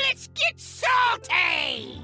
Let's get salty!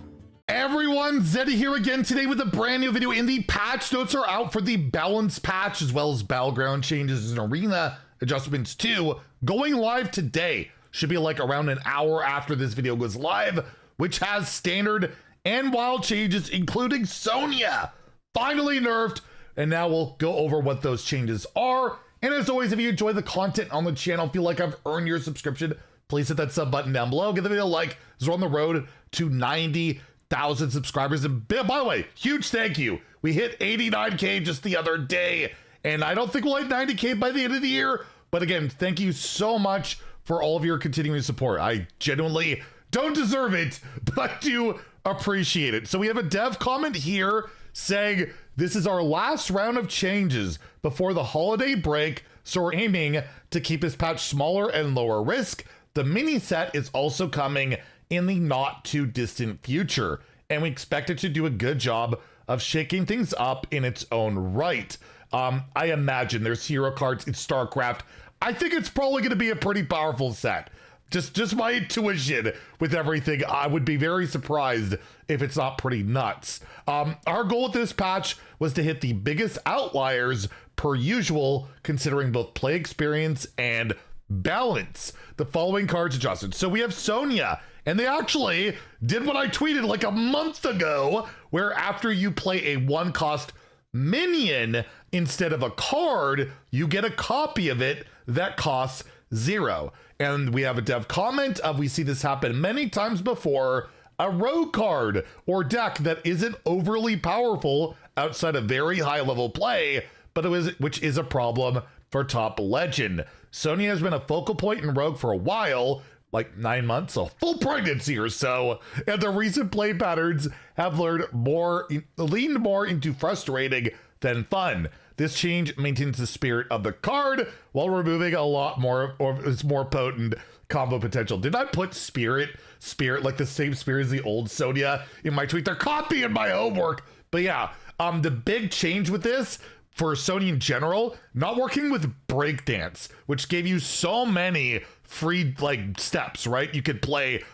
Everyone, Zeddy here again today with a brand new video. And the patch notes are out for the balance patch as well as battleground changes and arena adjustments too. Going live today. Should be like around an hour after this video goes live, which has standard and wild changes, including Sonya finally nerfed. And now we'll go over what those changes are. And as always, if you enjoy the content on the channel, feel like I've earned your subscription, please hit that sub button down below. Give the video a like, as we're on the road to 90,000 subscribers. And by the way, huge thank you. We hit 89K just the other day, and I don't think we'll hit 90K by the end of the year. But again, thank you so much for all of your continuing support. I genuinely don't deserve it, but do appreciate it. So we have a dev comment here saying, this is our last round of changes before the holiday break, so we're aiming to keep this patch smaller and lower risk. The mini set is also coming in the not too distant future, and we expect it to do a good job of shaking things up in its own right. I imagine there's hero cards in StarCraft. I think it's probably going to be a pretty powerful set. Just my intuition with everything. I would be very surprised if it's not pretty nuts. Our goal with this patch was to hit the biggest outliers per usual, considering both play experience and balance. The following cards adjusted. So we have Sonya, and they actually did what I tweeted like a month ago, where after you play a one cost minion instead of a card, you get a copy of it that costs 0. And we have a dev comment of, we see this happen many times before, a rogue card or deck that isn't overly powerful outside of very high level play, but which is a problem for top legend. Sonya has been a focal point in rogue for a while, like 9 months, a full pregnancy or so, and the recent play patterns have leaned more into frustrating than fun. This change maintains the spirit of the card while removing a lot more of its more potent combo potential. Did I put spirit like the same spirit as the old Sonya in my tweet? They're copying my homework. But yeah, the big change with this for Sonya in general, not working with breakdance, which gave you so many free like steps, right? You could play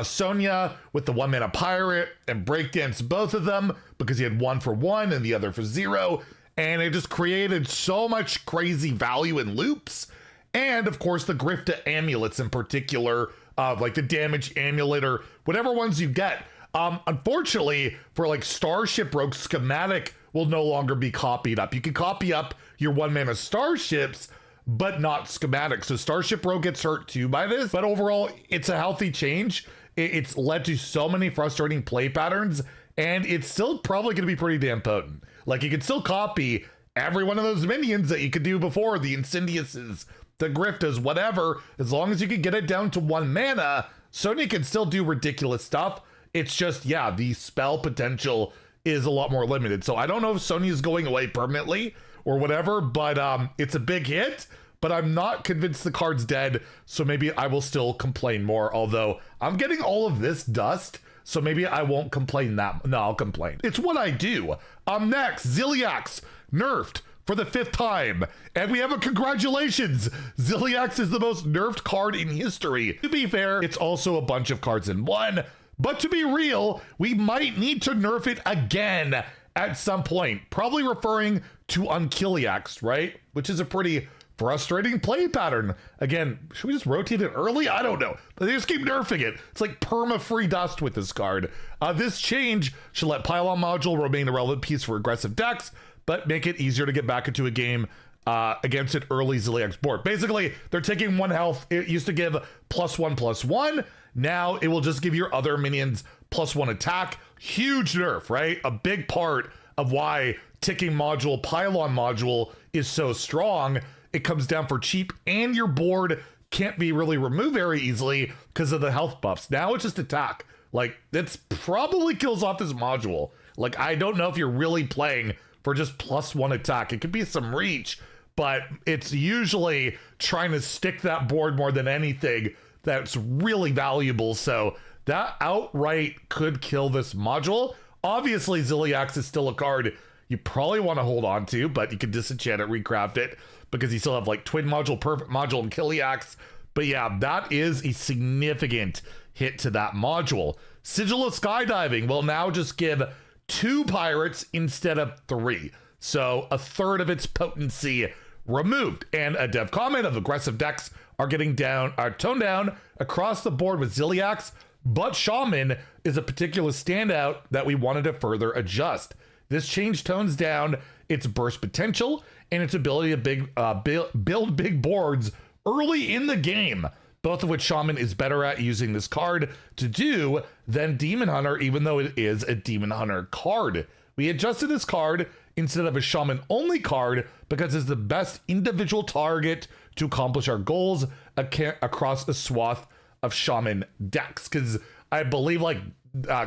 Sonya with the 1 mana pirate and breakdance both of them because he had 1 for 1 and the other for 0. And it just created so much crazy value in loops. And of course, the Grifta amulets in particular, like the damage amulet or whatever ones you get. Unfortunately, for like Starship Rogue, schematic will no longer be copied up. You can copy up your 1 mana starships, but not schematic. So Starship Rogue gets hurt too by this. But overall, it's a healthy change. It's led to so many frustrating play patterns, and it's still probably going to be pretty damn potent. Like, you can still copy every one of those minions that you could do before, the Insidiouses, the Griftas, whatever. As long as you can get it down to 1 mana, Sonya can still do ridiculous stuff. It's just, yeah, the spell potential is a lot more limited. So I don't know if Sonya is going away permanently or whatever, but it's a big hit. But I'm not convinced the card's dead, so maybe I will still complain more. Although I'm getting all of this dust, so maybe I won't complain that. No, I'll complain. It's what I do. Next, Zilliax nerfed for the 5th time. And we have a congratulations. Zilliax is the most nerfed card in history. To be fair, it's also a bunch of cards in one. But to be real, we might need to nerf it again at some point. Probably referring to Unkilliax, right? Which is a pretty frustrating play pattern. Again, should we just rotate it early? I don't know. But they just keep nerfing it. It's like perma-free dust with this card. This change should let Pylon Module remain a relevant piece for aggressive decks, but make it easier to get back into a game against an early Zilliax board. Basically, they're taking 1 health. It used to give +1/+1. Now it will just give your other minions +1 attack. Huge nerf, right? A big part of why ticking module, Pylon Module is so strong. It comes down for cheap, and your board can't be really removed very easily because of the health buffs. Now it's just attack. Like, that's probably kills off this module. Like, I don't know if you're really playing for just +1 attack. It could be some reach, but it's usually trying to stick that board more than anything that's really valuable. So that outright could kill this module. Obviously, Zilliax is still a card you probably want to hold on to, but you can disenchant it, recraft it, because you still have like Twin Module, Perfect Module, and Killiax. But yeah, that is a significant hit to that module. Sigil of Skydiving will now just give 2 pirates instead of 3. So a third of its potency removed. And a dev comment of aggressive decks are getting toned down across the board with Ziliax, but Shaman is a particular standout that we wanted to further adjust. This change tones down its burst potential and its ability to build big boards early in the game, both of which Shaman is better at using this card to do than Demon Hunter, even though it is a Demon Hunter card. We adjusted this card instead of a Shaman only card because it's the best individual target to accomplish our goals across a swath of Shaman decks. Because I believe like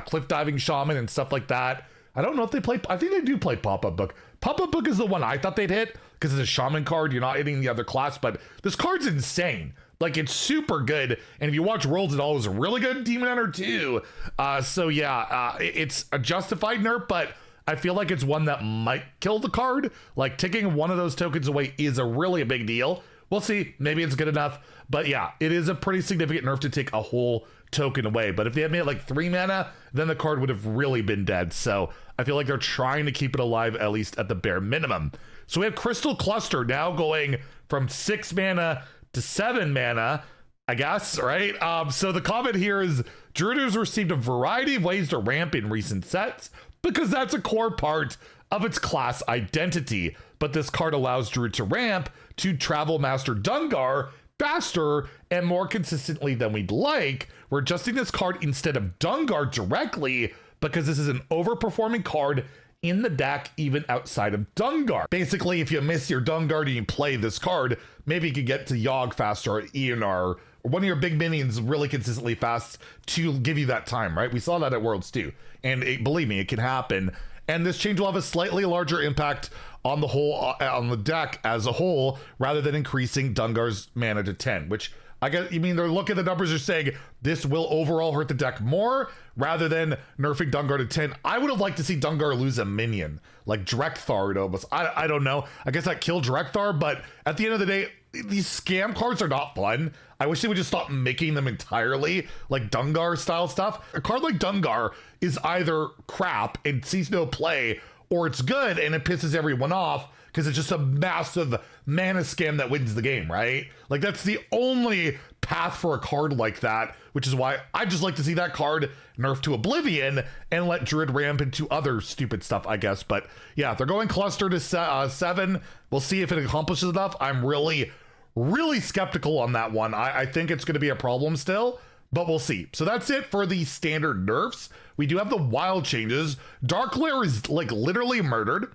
Cliff Diving Shaman and stuff like that, I don't know if they play, I think they do play Pop-Up Book. Pop-Up Book is the one I thought they'd hit because it's a Shaman card, you're not hitting the other class, but this card's insane. Like, it's super good, and if you watch Worlds, it always really good. Demon Hunter too. So yeah, it's a justified nerf, but I feel like it's one that might kill the card. Like, taking one of those tokens away is really a big deal. We'll see. Maybe it's good enough. But yeah, it is a pretty significant nerf to take a whole token away. But if they had made it like 3 mana, then the card would have really been dead. So I feel like they're trying to keep it alive, at least at the bare minimum. So we have Crystal Cluster now going from 6 mana to 7 mana, I guess, right? So the comment here is, Druid has received a variety of ways to ramp in recent sets because that's a core part of its class identity. But this card allows Druid to ramp to Travel Master Dungar faster and more consistently than we'd like. We're adjusting this card instead of Dungar directly because this is an overperforming card in the deck, even outside of Dungar. Basically, if you miss your Dungar and you play this card, maybe you could get to Yogg faster or Eonar, or one of your big minions really consistently fast to give you that time, right? We saw that at Worlds too. And believe me, it can happen. And this change will have a slightly larger impact on the whole, on the deck as a whole, rather than increasing Dungar's mana to 10, which I guess, you mean they're looking at the numbers, are saying this will overall hurt the deck more rather than nerfing Dungar to 10. I would have liked to see Dungar lose a minion, like Drekthar almost. I don't know. I guess that killed Drekthar, but at the end of the day, these scam cards are not fun. I wish they would just stop making them entirely like Dungar style stuff. A card like Dungar is either crap and sees no play, or it's good and it pisses everyone off because it's just a massive mana scam that wins the game, right? Like, that's the only path for a card like that, which is why I just like to see that card nerfed to oblivion and let Druid ramp into other stupid stuff, I guess. But yeah, they're going cluster to 7. We'll see if it accomplishes enough. I'm really skeptical on that one. I think it's going to be a problem still, but we'll see. So that's it for the standard nerfs. We do have the wild changes. Darkglare is like literally murdered.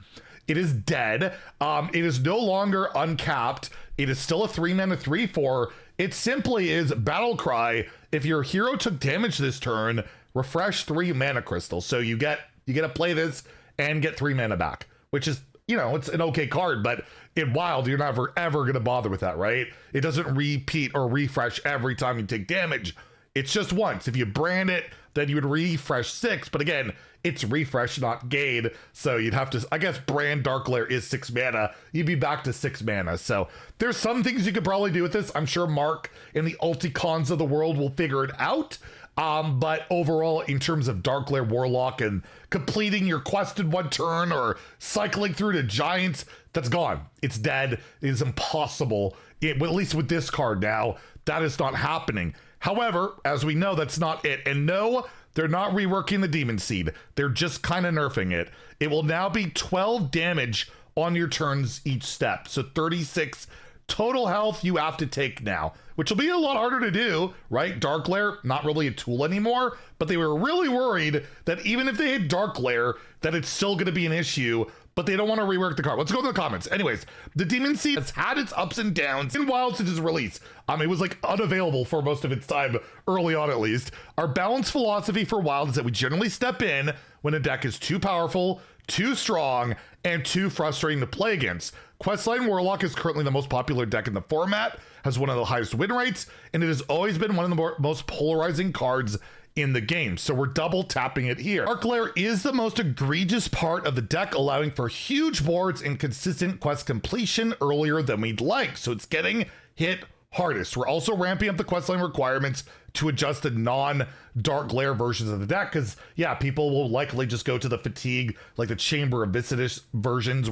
It is dead. It is no longer uncapped. It is still a 3 mana 3/4. It simply is Battle Cry. If your hero took damage this turn, refresh 3 mana crystals. So you get to play this and get 3 mana back, which is, you know, it's an okay card, but in Wild, you're never ever gonna bother with that, right? It doesn't repeat or refresh every time you take damage. It's just once. If you brand it, then you would refresh 6, but again, it's refresh, not gain. So you'd have to, I guess, brand Darkglare is 6 mana. You'd be back to 6 mana. So there's some things you could probably do with this. I'm sure Mark and the Ulticons of the world will figure it out. But overall, in terms of Darkglare Warlock and completing your quest in 1 turn or cycling through to Giants, that's gone. It's dead. It is impossible. At least with this card now, that is not happening. However, as we know, that's not it. And no, they're not reworking the Demon Seed. They're just kind of nerfing it. It will now be 12 damage on your turns each step. So 36 total health you have to take now, which will be a lot harder to do, right? Darkglare, not really a tool anymore, but they were really worried that even if they had Darkglare, that it's still going to be an issue, but they don't want to rework the card. Let's go to the comments. Anyways, the Demon Seed has had its ups and downs in Wild since its release. It was like unavailable for most of its time, early on at least. Our balanced philosophy for Wild is that we generally step in when a deck is too powerful, too strong, and too frustrating to play against. Questline Warlock is currently the most popular deck in the format, has one of the highest win rates, and it has always been one of the most polarizing cards in the game, so we're double tapping it here. Darkglare is the most egregious part of the deck, allowing for huge boards and consistent quest completion earlier than we'd like, so it's getting hit hardest. We're also ramping up the questline requirements to adjust the non-Darkglare versions of the deck, because yeah, people will likely just go to the fatigue, like the Chamber of Viscidus versions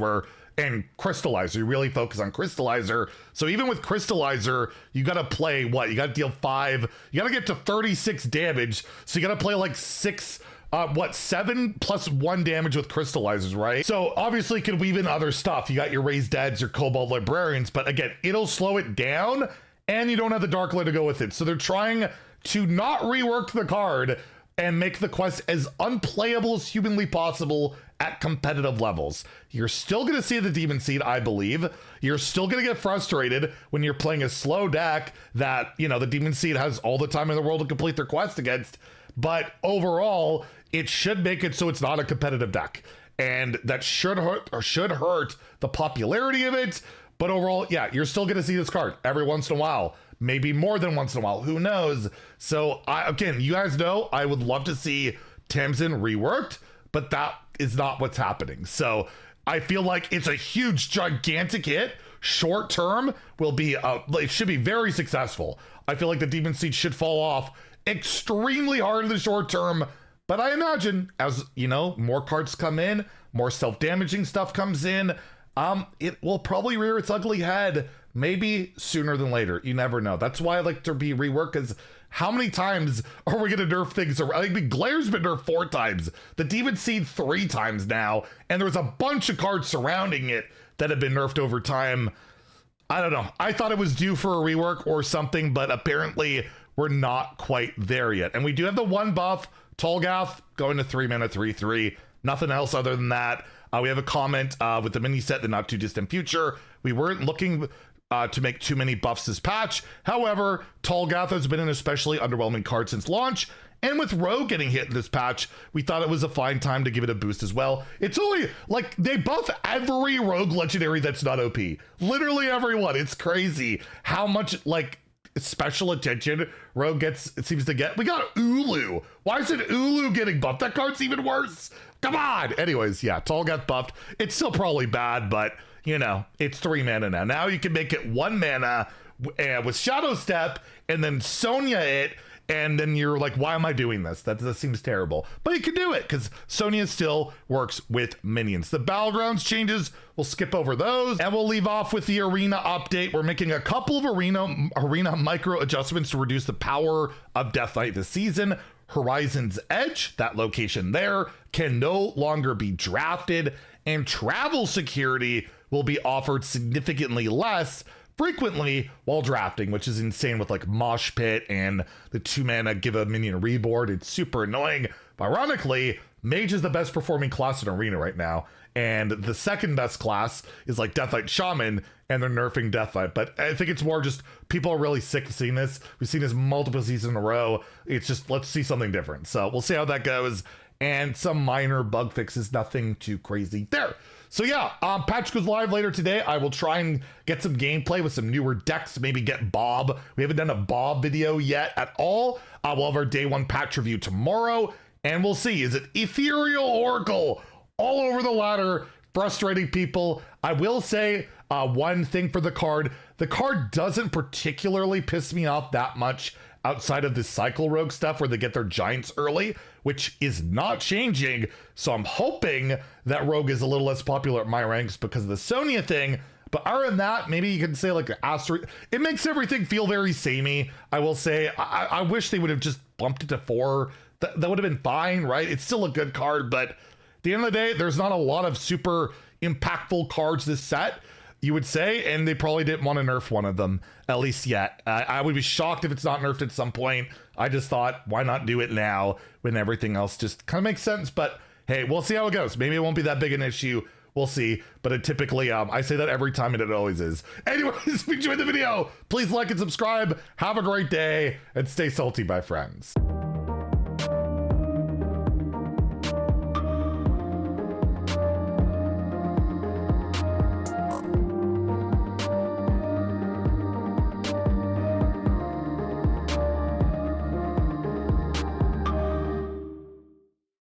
and Crystallizer. You really focus on Crystallizer. So even with Crystallizer, you gotta play what? You gotta deal 5, you gotta get to 36 damage, so you gotta play like 7 plus 1 damage with Crystallizers, right? So obviously you can weave in other stuff. You got your Raised Deads, your Cobalt Librarians, but again, it'll slow it down, and you don't have the Darkglare to go with it. So they're trying to not rework the card and make the quest as unplayable as humanly possible at competitive levels. You're still going to see the Demon Seed, I believe. You're still going to get frustrated when you're playing a slow deck that, you know, the Demon Seed has all the time in the world to complete their quest against. But overall, it should make it so it's not a competitive deck. And that should hurt the popularity of it. But overall, yeah, you're still going to see this card every once in a while. Maybe more than once in a while. Who knows? So, again, you guys know I would love to see Tamsin reworked, but that is not what's happening. So I feel like it's a huge, gigantic hit. Short term will be, it should be very successful. I feel like the Demon Seed should fall off extremely hard in the short term. But I imagine as, you know, more cards come in, more self-damaging stuff comes in, it will probably rear its ugly head, maybe sooner than later. You never know. That's why I like to be reworked, because how many times are we going to nerf things? I think Glaire's been nerfed 4 times, the Demon Seed 3 times now, and there's a bunch of cards surrounding it that have been nerfed over time. I don't know. I thought it was due for a rework or something, but apparently we're not quite there yet. And we do have the 1 buff, Tolgath, going to 3 mana, 3/3. Nothing else other than that. We have a comment with the mini set, the not too distant future. We weren't looking to make too many buffs this patch. However, Tolgath has been an especially underwhelming card since launch. And with Rogue getting hit in this patch, we thought it was a fine time to give it a boost as well. It's only, like, they buff every Rogue legendary that's not OP. Literally everyone. It's crazy how much, like, special attention Rogue gets, it seems to get. We got Ulu. Why is it Ulu getting buffed? That card's even worse. Come on. Anyways, yeah, Tolgath buffed. It's still probably bad, but, you know, it's 3 mana now. Now you can make it 1 mana with Shadow Step and then Sonya it, and then you're like, why am I doing this? That seems terrible. But you can do it because Sonya still works with minions. The Battlegrounds changes, we'll skip over those, and we'll leave off with the arena update. We're making a couple of arena micro adjustments to reduce the power of Death Knight this season. Horizon's Edge, that location there, can no longer be drafted, and travel security will be offered significantly less frequently while drafting, which is insane with like Mosh Pit and the 2 mana give a minion a reboard. It's super annoying. But ironically, Mage is the best performing class in Arena right now, and the second best class is like Death Knight Shaman, and they're nerfing Death Knight. But I think it's more just people are really sick of seeing this. We've seen this multiple seasons in a row. It's just, let's see something different. So we'll see how that goes, and some minor bug fixes, nothing too crazy there. So yeah, patch goes live later today. I will try and get some gameplay with some newer decks, maybe get Bob. We haven't done a Bob video yet at all. We'll have our day 1 patch review tomorrow, and we'll see. Is it Ethereal Oracle all over the ladder, frustrating people? I will say one thing for the card. The card doesn't particularly piss me off that much outside of the Cycle Rogue stuff where they get their giants early, which is not changing. So I'm hoping that Rogue is a little less popular at my ranks because of the Sonya thing. But other than that, maybe you can say like an asterisk. It makes everything feel very samey. I will say, I wish they would have just bumped it to 4. That would have been fine, right? It's still a good card, but at the end of the day, there's not a lot of super impactful cards this set, you would say, and they probably didn't want to nerf one of them, at least yet. I would be shocked if it's not nerfed at some point. I just thought, why not do it now when everything else just kind of makes sense? But hey, we'll see how it goes. Maybe it won't be that big an issue. We'll see. But it typically, I say that every time and it always is. Anyways, if you enjoyed the video, please like and subscribe. Have a great day and stay salty, my friends.